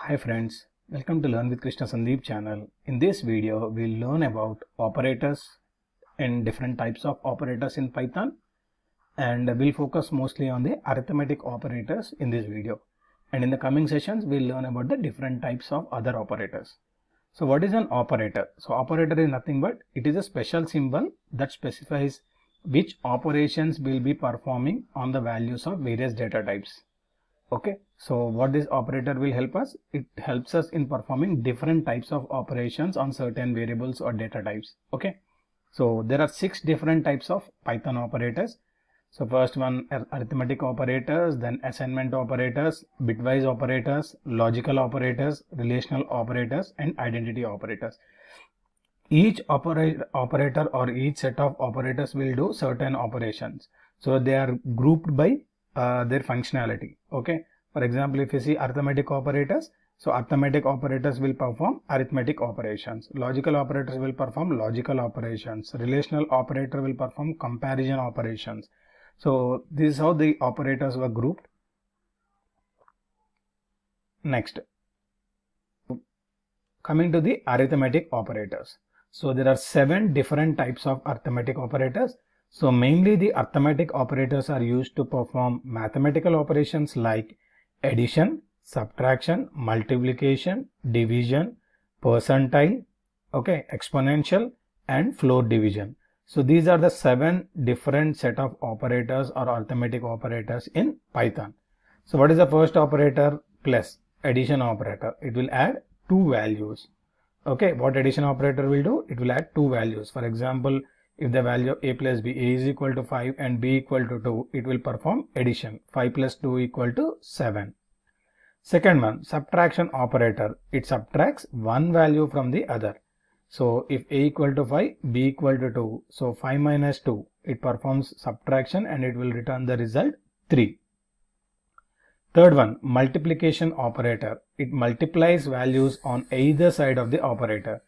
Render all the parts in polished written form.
Hi friends, welcome to Learn with Krishna Sandeep channel. In this video, we'll learn about operators and different types of operators in Python, and we'll focus mostly on the arithmetic operators in this video. And in the coming sessions, we'll learn about the different types of other operators. So what is an operator? So operator is nothing but it is a special symbol that specifies which operations will be performing on the values of various data types. Okay, so what this operator will help us? It helps us in performing different types of operations on certain variables or data types. Okay, so there are 6 different types of Python operators. So first one are arithmetic operators, then assignment operators, bitwise operators, logical operators, relational operators, and identity operators. Each operator or each set of operators will do certain operations. So they are grouped by their functionality. Okay, for example, if you see arithmetic operators, so arithmetic operators will perform arithmetic operations, logical operators will perform logical operations, relational operator will perform comparison operations. So this is how the operators were grouped. Next, coming to the arithmetic operators. So there are 7 different types of arithmetic operators. So mainly the arithmetic operators are used to perform mathematical operations like addition, subtraction, multiplication, division, percentile, okay, exponential, and floor division. So these are the 7 different set of operators or arithmetic operators in Python. So what is the first operator? Plus addition operator. It will add 2 values. Okay, what addition operator will do? It will add 2 values. For example, if the value of a plus b, a is equal to 5 and b equal to 2, it will perform addition. 5 plus 2 equal to 7. Second one, subtraction operator. It subtracts one value from the other. So if a equal to 5, b equal to 2, so 5 minus 2, it performs subtraction and it will return the result 3. Third one, multiplication operator. It multiplies values on either side of the operator.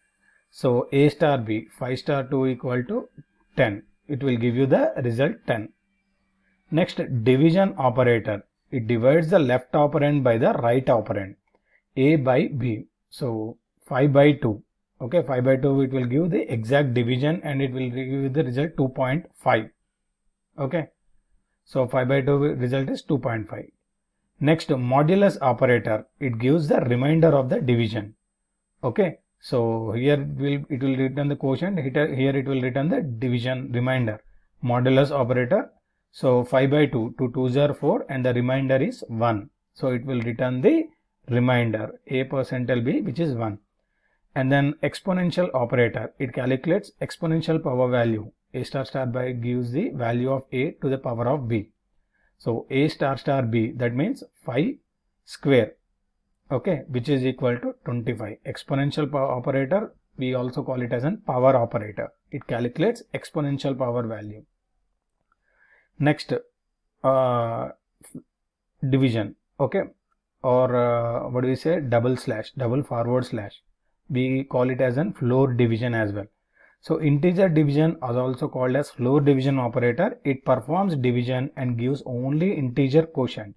So a star b, 5 star 2 equal to 10. It will give you the result 10. Next, division operator. It divides the left operand by the right operand. A by b. So 5 by 2. Okay, 5 by 2 it will give the exact division and it will give you the result 2.5. Okay, so 5 by 2 result is 2.5. Next, modulus operator. It gives the remainder of the division. Okay, so here it will return the quotient, here it will return the division remainder. Modulus operator. So 5 by 2, 2 2s are 4 and the remainder is 1. So it will return the remainder a percentile b, which is 1. And then exponential operator. It calculates exponential power value. A star star by gives the value of a to the power of b. So a star star b, that means 5 square, okay, which is equal to 25. Exponential power operator, we also call it as an power operator. It calculates exponential power value. Next, division, okay, or what do we say, double forward slash. We call it as an floor division as well. So integer division is also called as floor division operator. It performs division and gives only integer quotient.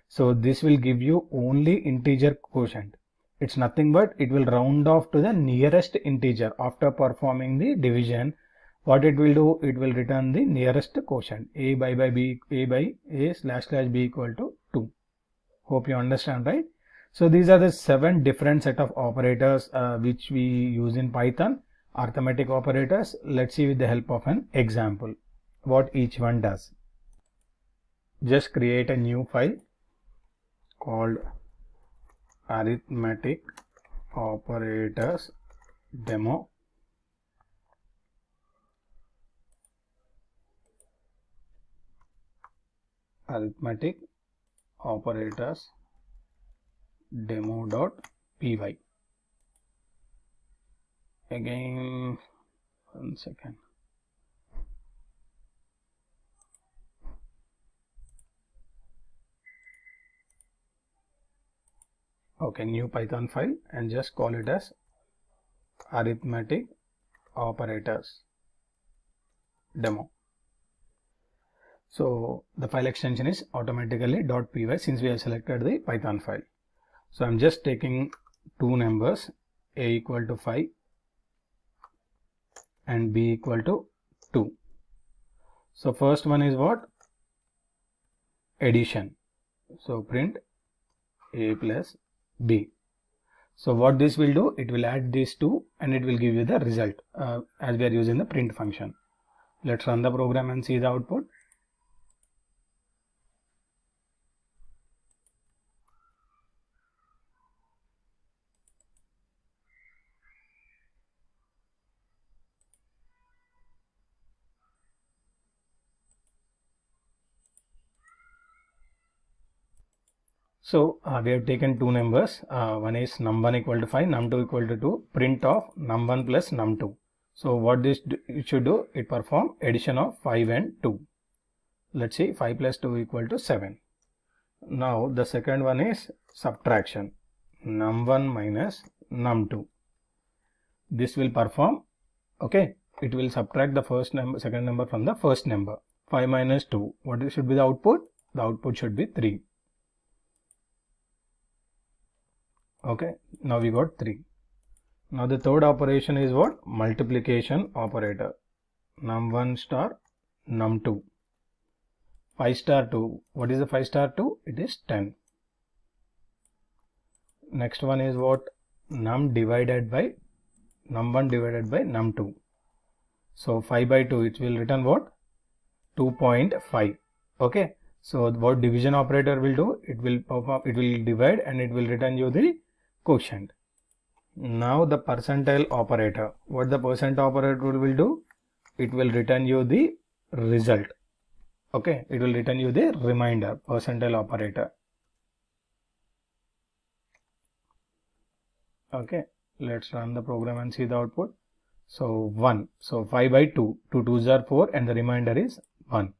So this will give you only integer quotient. It's nothing but it will round off to the nearest integer after performing the division. What it will do? It will return the nearest quotient. A by b, a by a slash b equal to 2. Hope you understand, right? So these are the 7 different set of operators which we use in Python. Arithmetic operators. Let's see with the help of an example what each one does. Just create a new file called arithmetic operators demo. Arithmetic operators demo.py. Again, 1 second. Okay, new Python file and just call it as arithmetic operators demo. So the file extension is automatically .py since we have selected the Python file. So I'm just taking two numbers, a equal to 5 and b equal to 2. So first one is what? Addition. So print a plus b. So what this will do, it will add these two and it will give you the result as we are using the print function. Let's run the program and see the output. So we have taken two numbers, one is num1 equal to 5, num2 equal to 2, print of num1 plus num2. So what this it should do, it perform addition of 5 and 2. Let's see, 5 plus 2 equal to 7. Now the second one is subtraction, num1 minus num2. This will perform, okay, it will subtract the first number, second number from the first number. 5 minus 2, what should be the output? The output should be 3. Okay, now we got 3. Now the third operation is what? Multiplication operator. Num1 star num2. 5 star 2. What is the 5 star 2? It is 10. Next one is what? Num divided by num1 divided by num2. So 5 by 2, it will return what? 2.5. Okay. So what division operator will do? It will perform, it will divide and it will return you the quotient. Now the percentile operator. What the percent operator will do? It will return you the result. Okay, it will return you the remainder, percentile operator. Okay, let's run the program and see the output. So 1. So 5 by 2. 2 2s are 4 and the remainder is 1.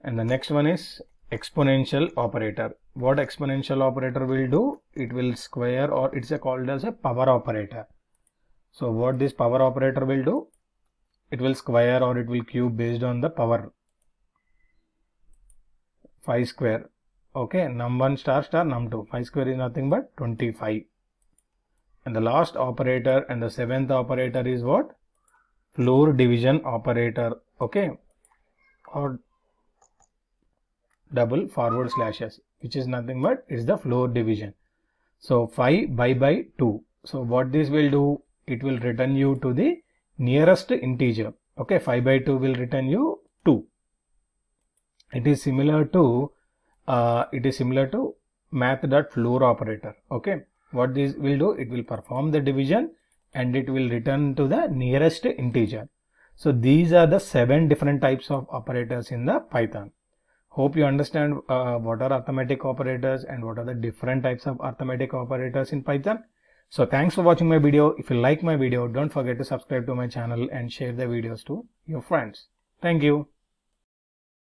And the next one is exponential operator. What exponential operator will do? It will square, or it's called as a power operator. So what this power operator will do? It will square or it will cube based on the power. 5 square. Okay, num1 star star num2. 5 square is nothing but 25. And the last operator and the seventh operator is what? Floor division operator. Okay, or double forward slashes, which is nothing but is the floor division. So 5 by 2. So what this will do, it will return you to the nearest integer. Okay, 5 by 2 will return you 2. It is similar to math.floor operator. Okay, what this will do, it will perform the division and it will return to the nearest integer. So these are the 7 different types of operators in the Python. Hope you understand what are arithmetic operators and what are the different types of arithmetic operators in Python. So thanks for watching my video. If you like my video, don't forget to subscribe to my channel and share the videos to your friends. Thank you.